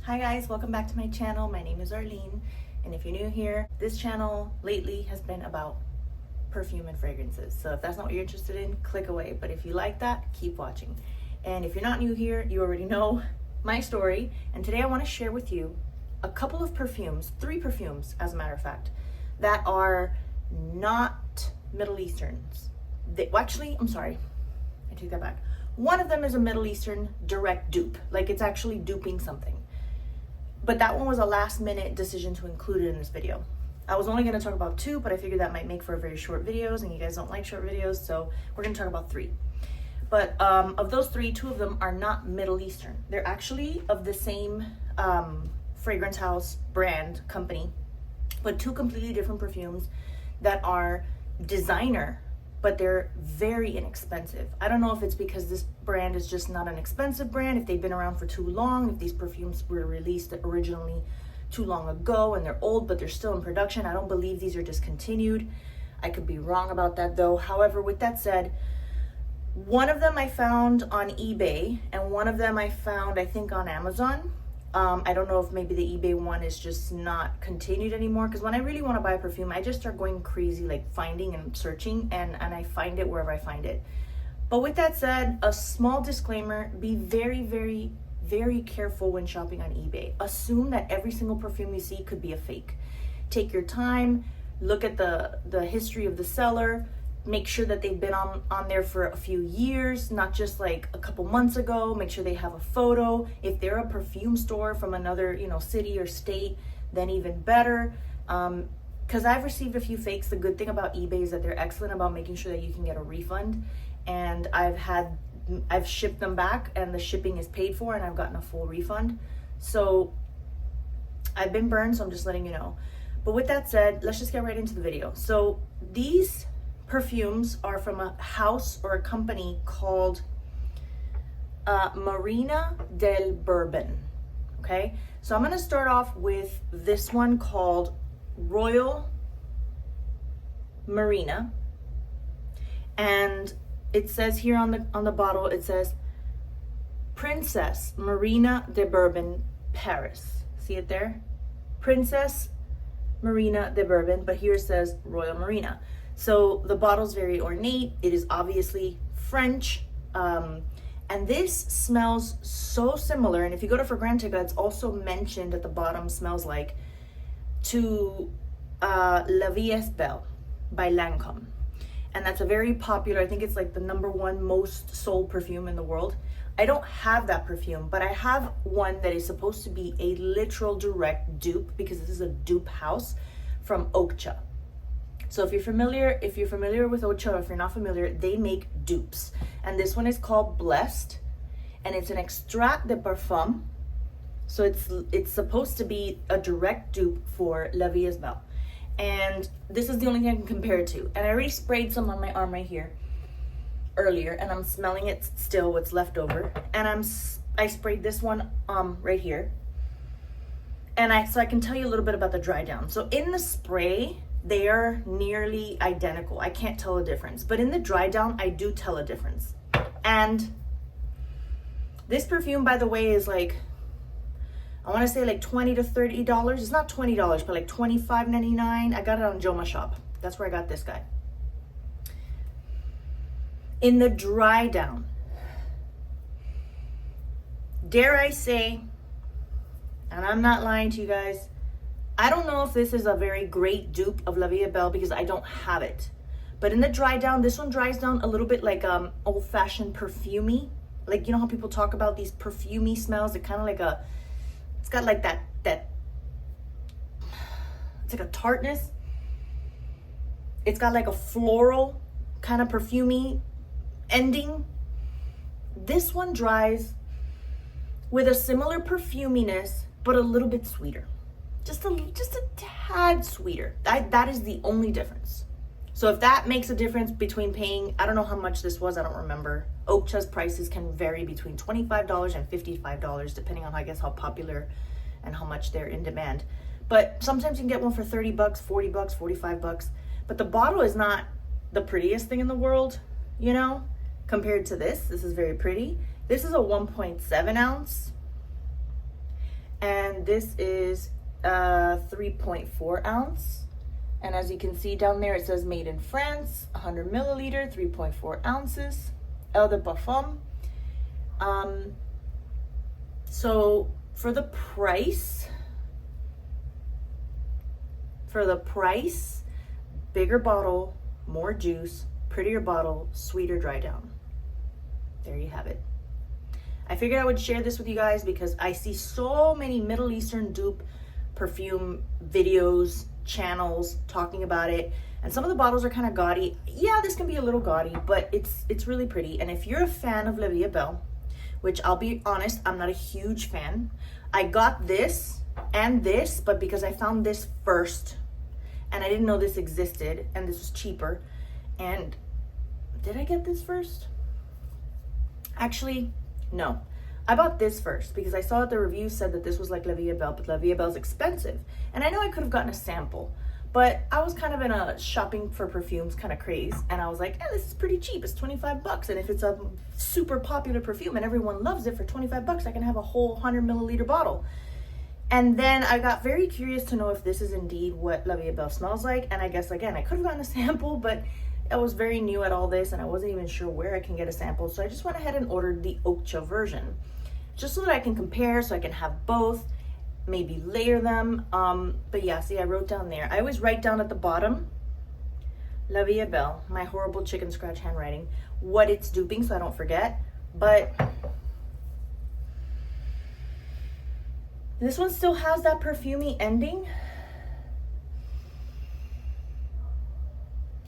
Hi guys, welcome back to my channel. My name is Arlene, and if you're new here, this channel lately has been about perfume and fragrances. So if that's not what you're interested in, click away. But if you like that, keep watching. And if you're not new here, you already know my story. And today I want to share with you a couple of perfumes, 3 perfumes as a matter of fact, that are not Middle Easterns. Actually, I'm sorry, I take that back. One of them is a Middle Eastern direct dupe, like it's actually duping something. But that one was a last minute decision to include it in this video. I was only going to talk about 2, but I figured that might make for very short videos, and you guys don't like short videos, so we're going to talk about 3. But of those 3, 2 of them are not Middle Eastern. They're actually of the same fragrance house, brand, company, but 2 completely different perfumes that are designer, but they're very inexpensive. I don't know if it's because this brand is just not an expensive brand, if they've been around for too long, if these perfumes were released originally too long ago and they're old, but they're still in production. I don't believe these are discontinued. I could be wrong about that though. However, with that said, one of them I found on eBay and one of them I found, I think, on Amazon. I don't know if maybe the eBay one is just not continued anymore, because when I really want to buy a perfume, I just start going crazy, like finding and searching, and I find it wherever I find it. But with that said, a small disclaimer: be very, very, very careful when shopping on eBay. Assume that every single perfume you see could be a fake. Take your time, look at the history of the seller. Make sure that they've been on there for a few years, not just like a couple months ago. Make sure they have a photo. If they're a perfume store from another, city or state, then even better. Because I've received a few fakes. The good thing about eBay is that they're excellent about making sure that you can get a refund. And I've shipped them back and the shipping is paid for and I've gotten a full refund. So I've been burned, so I'm just letting you know. But with that said, let's just get right into the video. So these perfumes are from a house or a company called Marina del Bourbon. Okay, so I'm going to start off with this one called Royal Marina, and it says here on the bottle, it says Princess Marina de Bourbon, Paris. See it there? Princess Marina de Bourbon, but here it says Royal Marina. So the bottle's very ornate. It is obviously French. And this smells so similar. And if you go to Fragrantica, it's also mentioned at the bottom, smells like, to La Vie est Belle by Lancôme. And that's a very popular, I think it's like the #1 most sold perfume in the world. I don't have that perfume, but I have one that is supposed to be a literal direct dupe, because this is a dupe house from Oakcha. So if you're familiar with Oakcha, or if you're not familiar, they make dupes. And this one is called Blessed, and it's an extrait de parfum. So it's supposed to be a direct dupe for La Vie est Belle. And this is the only thing I can compare it to. And I already sprayed some on my arm right here earlier, and I'm smelling it still, what's left over. And I sprayed this one right here. And so I can tell you a little bit about the dry down. So in the spray, they are nearly identical. I can't tell a difference, but in the dry down, I do tell a difference. And this perfume, by the way, is like, I want to say like $20 to $30. It's not $20, but like $25.99. I got it on Joma Shop. That's where I got this guy. In the dry down, dare I say, and I'm not lying to you guys, I don't know if this is a very great dupe of La Vie est Belle because I don't have it. But in the dry down, this one dries down a little bit like old-fashioned perfumey. Like, you know how people talk about these perfumey smells? It kind of like it's got like that, it's like a tartness. It's got like a floral kind of perfumey ending. This one dries with a similar perfuminess, but a little bit sweeter. Just a tad sweeter. That is the only difference. So if that makes a difference between paying, I don't know how much this was, I don't remember. Oakcha's prices can vary between $25 and $55, depending on, I guess, how popular and how much they're in demand. But sometimes you can get one for $30, $40, $45. But the bottle is not the prettiest thing in the world, compared to this. This is very pretty. This is a 1.7 ounce. And this is 3.4 ounce. And as you can see down there, it says made in France, 100 milliliter, 3.4 ounces, Eau de Parfum. So for the price, bigger bottle, more juice, prettier bottle, sweeter dry down. There you have it. I figured I would share this with you guys because I see so many Middle Eastern dupe perfume videos, channels talking about it, and some of the bottles are kind of gaudy. Yeah, this can be a little gaudy, but it's really pretty. And if you're a fan of La Vie est Belle, which I'll be honest, I'm not a huge fan. I got this and this, but because I found this first and I didn't know this existed and this was cheaper. And did I get this first? Actually, no. I bought this first because I saw that the review said that this was like La Vie est Belle, but La Vie est Belle's expensive. And I know I could have gotten a sample, but I was kind of in a shopping for perfumes kind of craze. And I was like, this is pretty cheap. It's 25 bucks. And if it's a super popular perfume and everyone loves it for 25 bucks, I can have a whole 100 milliliter bottle. And then I got very curious to know if this is indeed what La Vie est Belle smells like. And I guess, again, I could have gotten a sample, but I was very new at all this and I wasn't even sure where I can get a sample. So I just went ahead and ordered the Okcha version, just so that I can compare, so I can have both, maybe layer them. But yeah, see, I wrote down there. I always write down at the bottom, La Vie est Belle, my horrible chicken scratch handwriting, what it's duping so I don't forget. But this one still has that perfumey ending.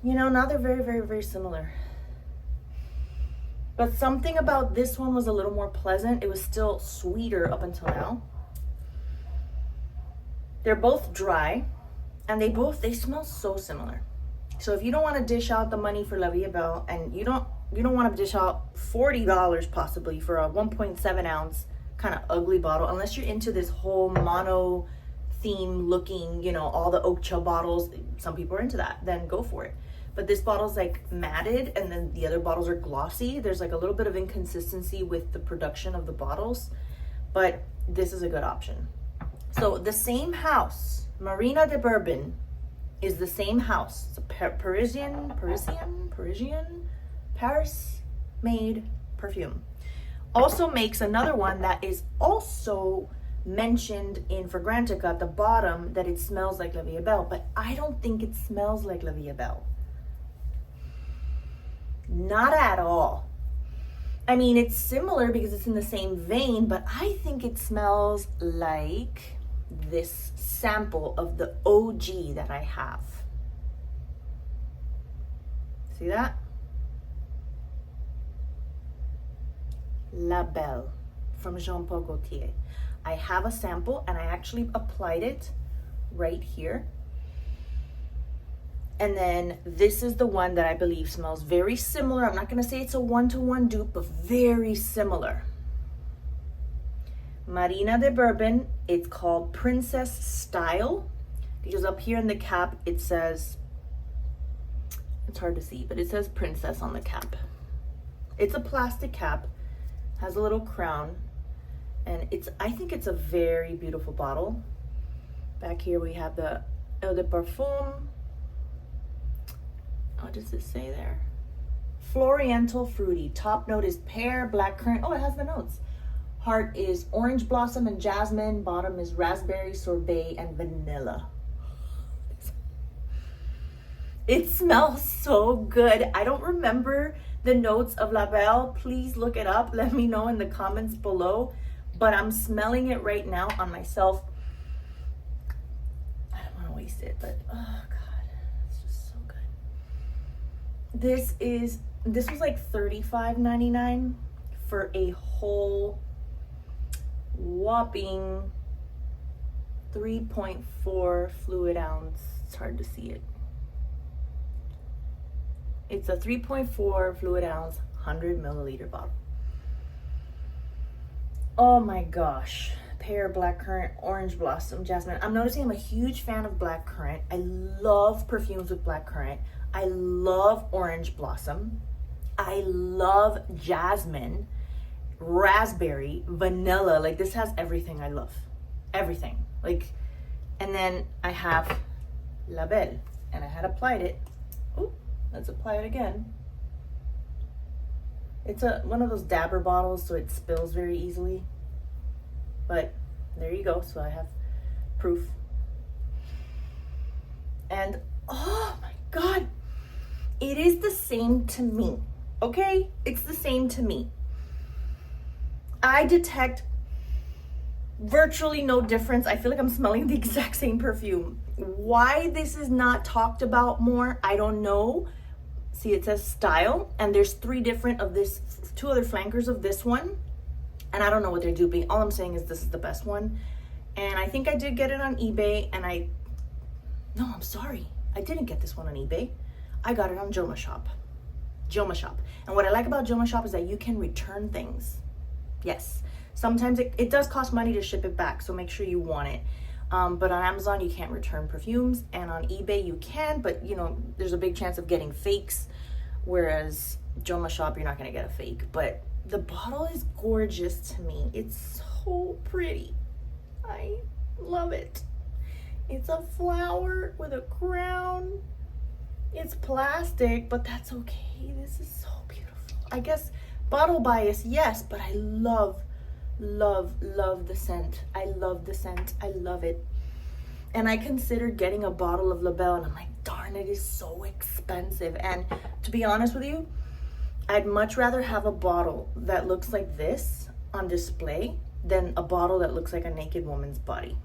You know, now they're very, very, very similar. But something about this one was a little more pleasant. It was still sweeter up until now. They're both dry, and they smell so similar. So if you don't want to dish out the money for La Vie est Belle, and you don't want to dish out $40 possibly for a 1.7 ounce kind of ugly bottle, unless you're into this whole mono theme looking, you know, all the Okcha bottles, some people are into that, then go for it. But this bottle's like matted and then the other bottles are glossy. There's like a little bit of inconsistency with the production of the bottles, but this is a good option. So the same house, Marina de Bourbon, is the same house. It's a Paris-made perfume. Also makes another one that is also mentioned in Fragrantica at the bottom, that it smells like La Vie est Belle, but I don't think it smells like La Vie est Belle. Not at all. I mean, it's similar because it's in the same vein, but I think it smells like this sample of the OG that I have. See that? La Belle from Jean Paul Gaultier. I have a sample and I actually applied it right here. And then this is the one that I believe smells very similar. I'm not going to say it's a one-to-one dupe, but very similar. Marina de Bourbon. It's called Princess Style, because up here in the cap it says, it's hard to see, but it says Princess on the cap. It's a plastic cap, has a little crown, and I think it's a very beautiful bottle. Back here we have the Eau de Parfum. What does it say there? Floriental fruity. Top note is pear, blackcurrant. Oh, it has the notes. Heart is orange blossom and jasmine. Bottom is raspberry, sorbet, and vanilla. It smells so good. I don't remember the notes of La Belle. Please look it up. Let me know in the comments below. But I'm smelling it right now on myself. I don't want to waste it, but oh God, it's just so good. This was like $35.99 for a whole whopping 3.4 fluid ounce. It's hard to see it. It's a 3.4 fluid ounce, 100 milliliter bottle. Oh my gosh. Pear, blackcurrant, orange blossom, jasmine. I'm noticing I'm a huge fan of blackcurrant. I love perfumes with blackcurrant. I love orange blossom. I love jasmine, raspberry, vanilla. Like, this has everything I love. everything. Like, and then I have La Belle, and I had applied it. Oh, let's apply it again. It's one of those dabber bottles, so it spills very easily. But there you go. So I have proof. And oh my God, it is the same to me. Okay, it's the same to me. I detect virtually no difference. I feel like I'm smelling the exact same perfume. Why this is not talked about more, I don't know. See, it says style, and there's two other flankers of this one, and I don't know what they're duping. All I'm saying is this is the best one, and I think I did get it on eBay, and I'm sorry, I didn't get this one on eBay. I got it on Joma Shop. Joma Shop. And what I like about Joma Shop is that you can return things. Yes, sometimes it does cost money to ship it back, so make sure you want it. But on Amazon, you can't return perfumes, and on eBay, you can, but there's a big chance of getting fakes, whereas Joma Shop, you're not gonna get a fake. But the bottle is gorgeous to me. It's so pretty. I love it. It's a flower with a crown. It's plastic, but that's okay. This is so beautiful. I guess bottle bias, yes, but I love the scent. I love the scent. I love it. And I considered getting a bottle of La Belle, and I'm like, darn, it is so expensive. And to be honest with you, I'd much rather have a bottle that looks like this on display than a bottle that looks like a naked woman's body.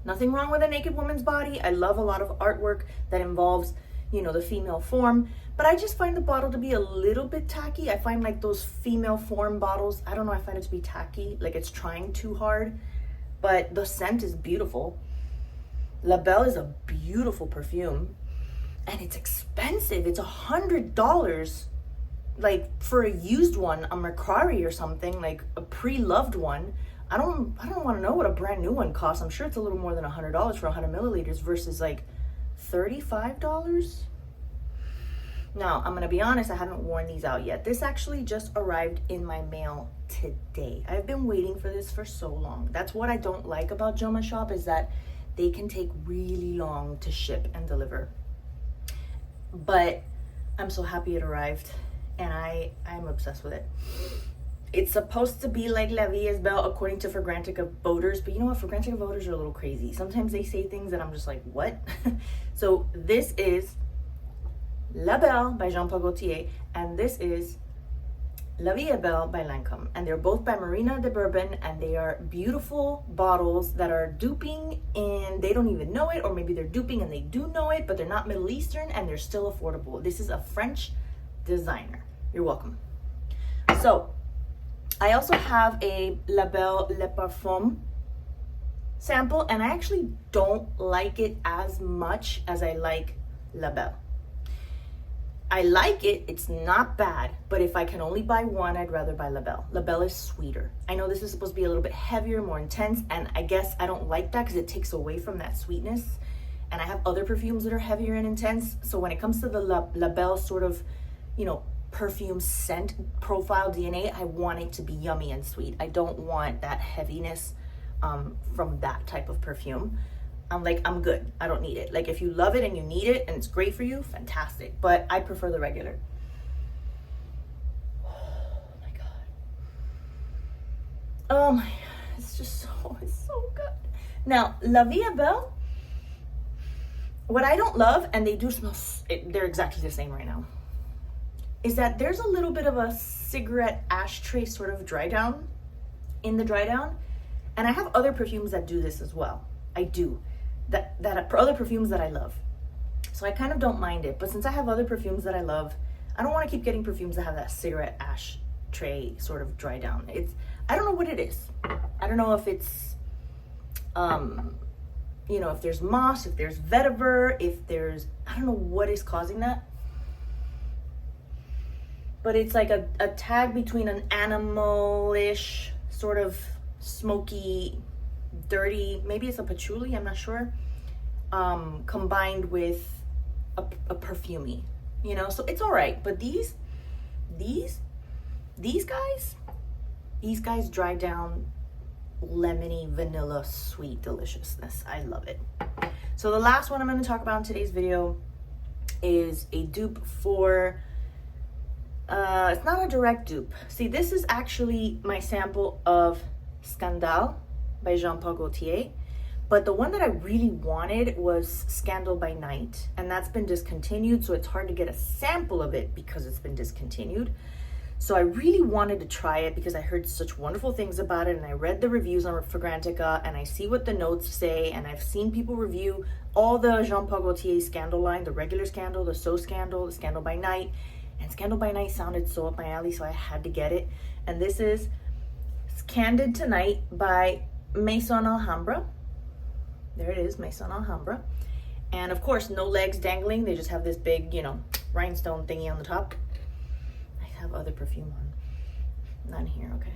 Nothing wrong with a naked woman's body. I love a lot of artwork that involves, the female form, but I just find the bottle to be a little bit tacky. I find like those female form bottles, I don't know, I find it to be tacky, like it's trying too hard, but the scent is beautiful. La Belle is a beautiful perfume, and it's expensive. It's $100, like for a used one, a Mercari or something, like a pre-loved one. I don't want to know what a brand new one costs. I'm sure it's a little more than $100 for 100 milliliters versus like $35. Now, I'm gonna be honest, I haven't worn these out yet. This actually just arrived in my mail today. I've been waiting for this for so long. That's what I don't like about Joma Shop, is that they can take really long to ship and deliver. But I'm so happy it arrived, and I'm obsessed with it. It's supposed to be like La Vie is Belle according to Fragrantica voters, but you know what? Fragrantica voters are a little crazy. Sometimes they say things that I'm just like, what? So this is La Belle by Jean Paul Gaultier, and this is La Vie est Belle by Lancôme. And they're both by Marina de Bourbon, and they are beautiful bottles that are duping, and they don't even know it, or maybe they're duping and they do know it, but they're not Middle Eastern, and they're still affordable. This is a French designer. You're welcome. So, I also have a La Belle Le Parfum sample, and I actually don't like it as much as I like La Belle. I like it, it's not bad, but if I can only buy one, I'd rather buy La Belle. La Belle is sweeter. I know this is supposed to be a little bit heavier, more intense, and I guess I don't like that because it takes away from that sweetness. And I have other perfumes that are heavier and intense, so when it comes to the La Belle sort of, perfume scent profile DNA, I want it to be yummy and sweet. I don't want that heaviness from that type of perfume. I'm good. I don't need it. Like, if you love it and you need it and it's great for you, fantastic. But I prefer the regular. Oh my God. Oh my, it's so good. Now, La Vie est Belle, what I don't love, and they do smell, they're exactly the same right now, is that there's a little bit of a cigarette ashtray sort of dry down in the dry down. And I have other perfumes that do this as well. I do. That other perfumes that I love. So I kind of don't mind it. But since I have other perfumes that I love, I don't want to keep getting perfumes that have that cigarette ashtray sort of dry down. I don't know what it is. I don't know if it's, if there's moss, if there's vetiver, I don't know what is causing that. But it's like a tag between an animal-ish, sort of smoky, dirty, maybe it's a patchouli, I'm not sure, combined with a perfumey, so it's all right. But these guys dry down lemony, vanilla, sweet deliciousness. I love it. So the last one I'm going to talk about in today's video is a dupe for, it's not a direct dupe. See, this is actually my sample of Scandale by Jean Paul Gaultier. But the one that I really wanted was Scandal by Night, and that's been discontinued, so it's hard to get a sample of it because it's been discontinued. So I really wanted to try it because I heard such wonderful things about it, and I read the reviews on Fragrantica, and I see what the notes say, and I've seen people review all the Jean Paul Gaultier Scandal line, the regular Scandal, the So Scandal, the Scandal by Night, and Scandal by Night sounded so up my alley, so I had to get it. And this is Candid Tonight by Maison Alhambra. There it is, Maison Alhambra. And of course, no legs dangling. They just have this big, you know, rhinestone thingy on the top. I have other perfume on. Not here, okay.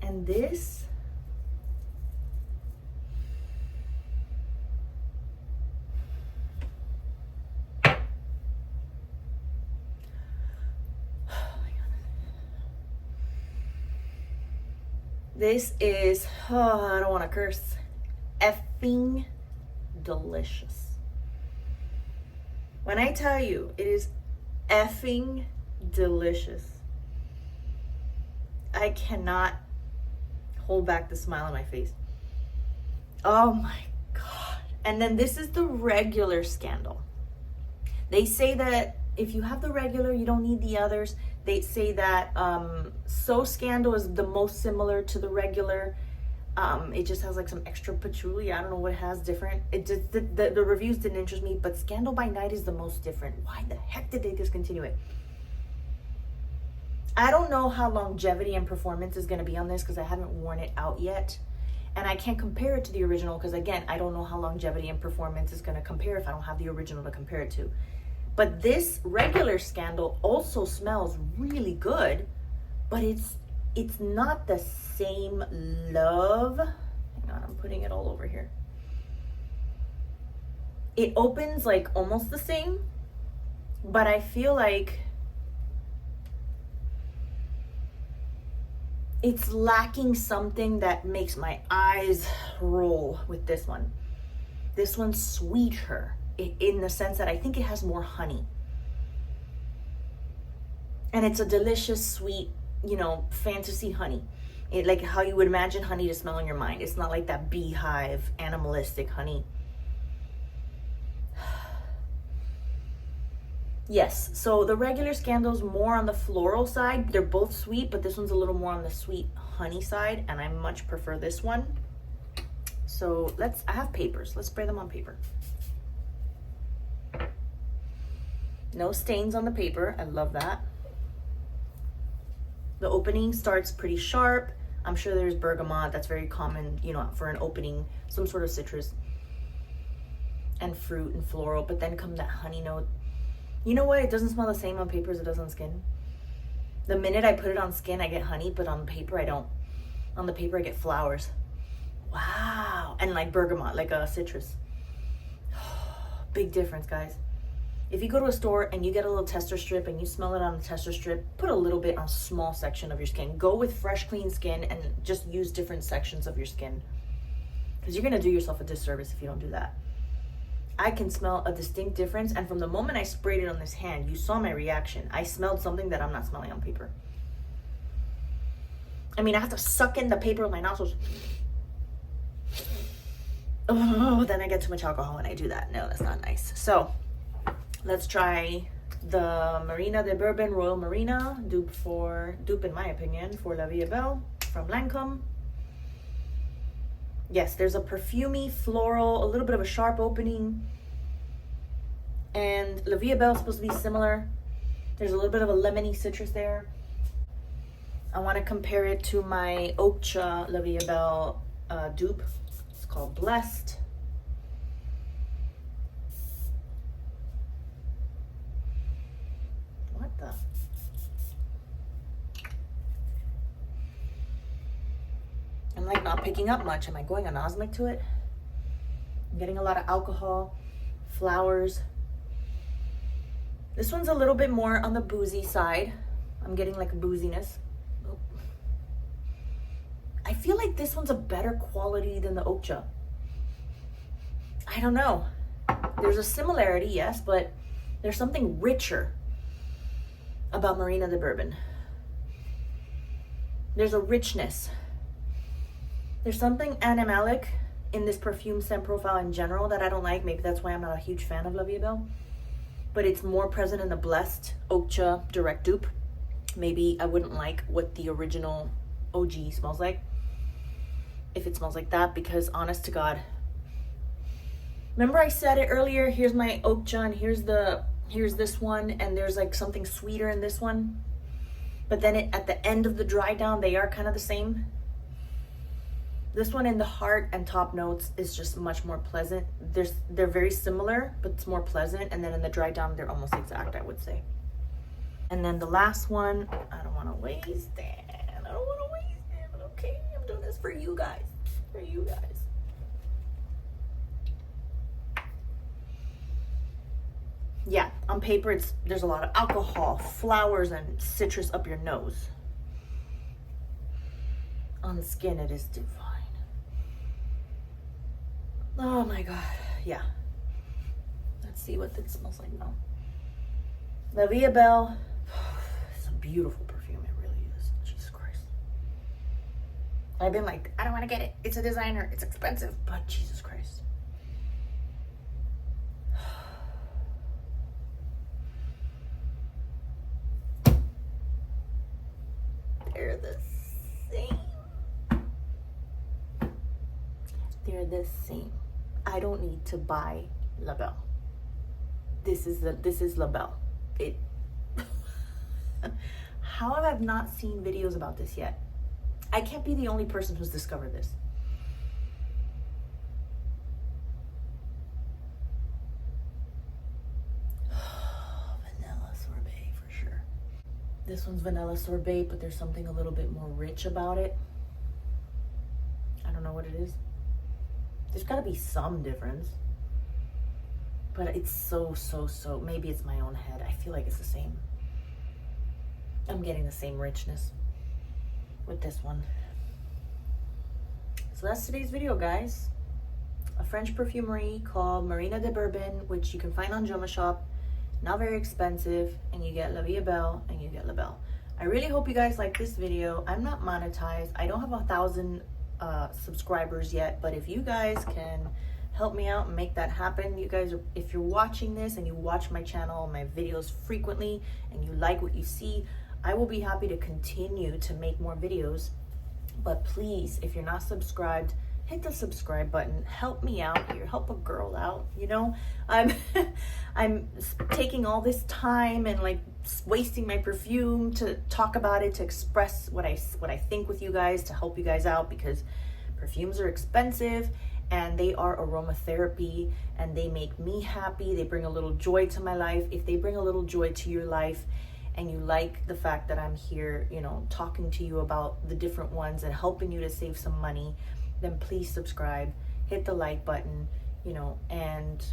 And this, this is, oh, I don't want to curse, effing delicious. When I tell you it is effing delicious, I cannot hold back the smile on my face. Oh my God. And then this is the regular Scandal. They say that if you have the regular, you don't need the others. They say that So Scandal is the most similar to the regular. It just has like some extra patchouli. I don't know what it has different. It just, the reviews didn't interest me, but Scandal by Night is the most different. Why the heck did they discontinue it? I don't know how longevity and performance is going to be on this because I haven't worn it out yet. And I can't compare it to the original because, again, I don't know how longevity and performance is going to compare if I don't have the original to compare it to. But this regular Scandal also smells really good, but it's not the same love. Hang on, I'm putting it all over here. It opens like almost the same, but I feel like it's lacking something that makes my eyes roll with this one. This one's sweeter in the sense that I think it has more honey. And it's a delicious, sweet, you know, fantasy honey. It, like how you would imagine honey to smell in your mind. It's not like that beehive, animalistic honey. Yes, so the regular Scandal's more on the floral side. They're both sweet, but this one's a little more on the sweet honey side, and I much prefer this one. So I have papers. Let's spray them on paper. No stains on the paper. I love that. The opening starts pretty sharp. I'm sure there's bergamot. That's very common, you know, for an opening, some sort of citrus and fruit and floral, but then come that honey note. You know what? It doesn't smell the same on paper as it does on skin. The minute I put it on skin, I get honey, but on paper, I don't. On the paper, I get flowers. Wow. And like bergamot, like a citrus. Big difference, guys. If you go to a store and you get a little tester strip and you smell it on the tester strip, put a little bit on a small section of your skin. Go with fresh, clean skin and just use different sections of your skin. Because you're going to do yourself a disservice if you don't do that. I can smell a distinct difference, and from the moment I sprayed it on this hand, you saw my reaction. I smelled something that I'm not smelling on paper. I mean, I have to suck in the paper with my nostrils. Oh, then I get too much alcohol when I do that. No, that's not nice. So, let's try the Marina de Bourbon Royal Marina, dupe in my opinion, for La Vie est Belle from Lancôme. Yes, there's a perfumey, floral, a little bit of a sharp opening. And La Vie est Belle is supposed to be similar. There's a little bit of a lemony citrus there. I want to compare it to my Oakcha La Vie est Belle dupe. It's called Blessed. What the? I'm like not picking up much. Am I going anosmic to it? I'm getting a lot of alcohol, flowers. This one's a little bit more on the boozy side. I'm getting like booziness. Oh. I feel like this one's a better quality than the Okja. I don't know. There's a similarity, yes, but there's something richer about Marina de Bourbon. There's a richness. There's something animalic in this perfume scent profile in general that I don't like. Maybe that's why I'm not a huge fan of La Vie Est Belle. But it's more present in the Blessed Okja Direct Dupe. Maybe I wouldn't like what the original OG smells like, if it smells like that, because honest to God, remember I said it earlier, here's my Okja and here's this one, and there's like something sweeter in this one, but then at the end of the dry down they are kind of the same. This one in the heart and top notes is just much more pleasant. They're very similar, but it's more pleasant, and then in the dry down they're almost exact, I would say. And then the last one, I don't want to waste it. I don't want to waste it, but okay, I'm doing this for you guys. For you guys. Yeah, on paper there's a lot of alcohol, flowers, and citrus up your nose. On the skin, it is divine. Oh my God, yeah. Let's see what it smells like now. La Vie Est Belle. It's a beautiful perfume, it really is. Jesus Christ. I've been like, I don't want to get it. It's a designer, it's expensive, but Jesus Christ. They're the same. They're the same. I don't need to buy La Belle. This is La Belle. How have I not seen videos about this yet? I can't be the only person who's discovered this. Vanilla sorbet for sure. This one's vanilla sorbet, but there's something a little bit more rich about it. I don't know what it is. There's got to be some difference. But it's so, maybe it's my own head. I feel like it's the same. I'm getting the same richness with this one. So that's today's video, guys. A French perfumery called Marina de Bourbon, which you can find on Joma Shop. Not very expensive, and you get La Vie Est Belle and you get La Belle. I really hope you guys like this video. I'm not monetized. I don't have 1,000 subscribers yet, but if you guys can help me out and make that happen, you guys, if you're watching this and you watch my channel, my videos frequently, and you like what you see, I will be happy to continue to make more videos. But please, if you're not subscribed, hit the subscribe button. Help me out here. Help a girl out. You know, I'm taking all this time and like wasting my perfume to talk about it, to express what I think with you guys, to help you guys out, because perfumes are expensive and they are aromatherapy and they make me happy. They bring a little joy to my life. If they bring a little joy to your life and you like the fact that I'm here, you know, talking to you about the different ones and helping you to save some money, then please subscribe, hit the like button, you know, and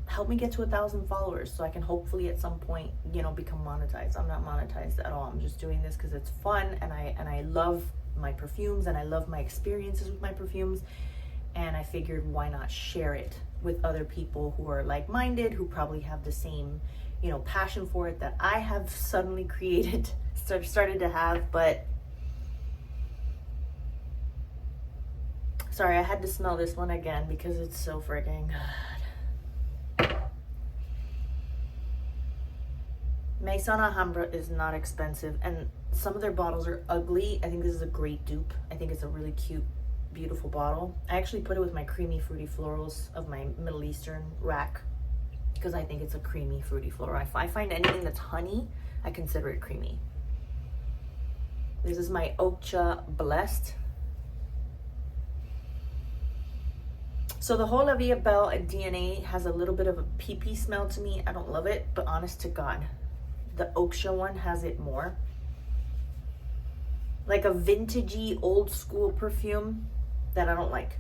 help me get to 1,000 followers so I can hopefully at some point, you know, become monetized. I'm not monetized at all. I'm just doing this because it's fun, and I love my perfumes and I love my experiences with my perfumes, and I figured why not share it with other people who are like-minded, who probably have the same, you know, passion for it that I have suddenly created, started to have. But sorry, I had to smell this one again because it's so freaking good. Maison Alhambra is not expensive, and some of their bottles are ugly. I think this is a great dupe. I think it's a really cute, beautiful bottle. I actually put it with my creamy fruity florals of my Middle Eastern rack because I think it's a creamy fruity floral. If I find anything that's honey, I consider it creamy. This is my Okja Blessed. So the whole La Vie Est Belle DNA has a little bit of a pee-pee smell to me. I don't love it, but honest to God, the Okja one has it more. Like a vintagey, old school perfume that I don't like.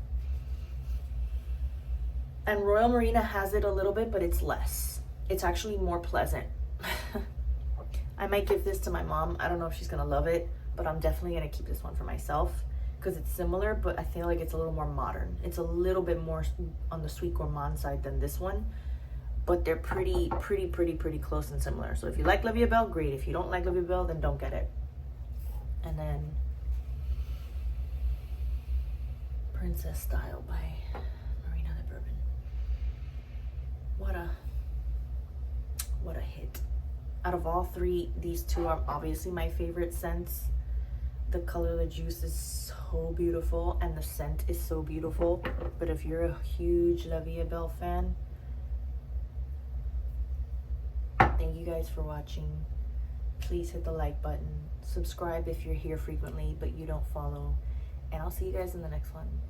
And Royal Marina has it a little bit, but it's less. It's actually more pleasant. I might give this to my mom. I don't know if she's gonna love it, but I'm definitely gonna keep this one for myself because it's similar, but I feel like it's a little more modern. It's a little bit more on the sweet gourmand side than this one, but they're pretty close and similar. So if you like La Vie est Belle, great. If you don't like La Vie est Belle, then don't get it. And then Princess Style by Marina the Bourbon. What a hit. Out of all three, these two are obviously my favorite scents. The color of the juice is so beautiful and the scent is so beautiful. But if you're a huge La Vie est Belle fan, thank you guys for watching. Please hit the like button. Subscribe if you're here frequently but you don't follow. And I'll see you guys in the next one.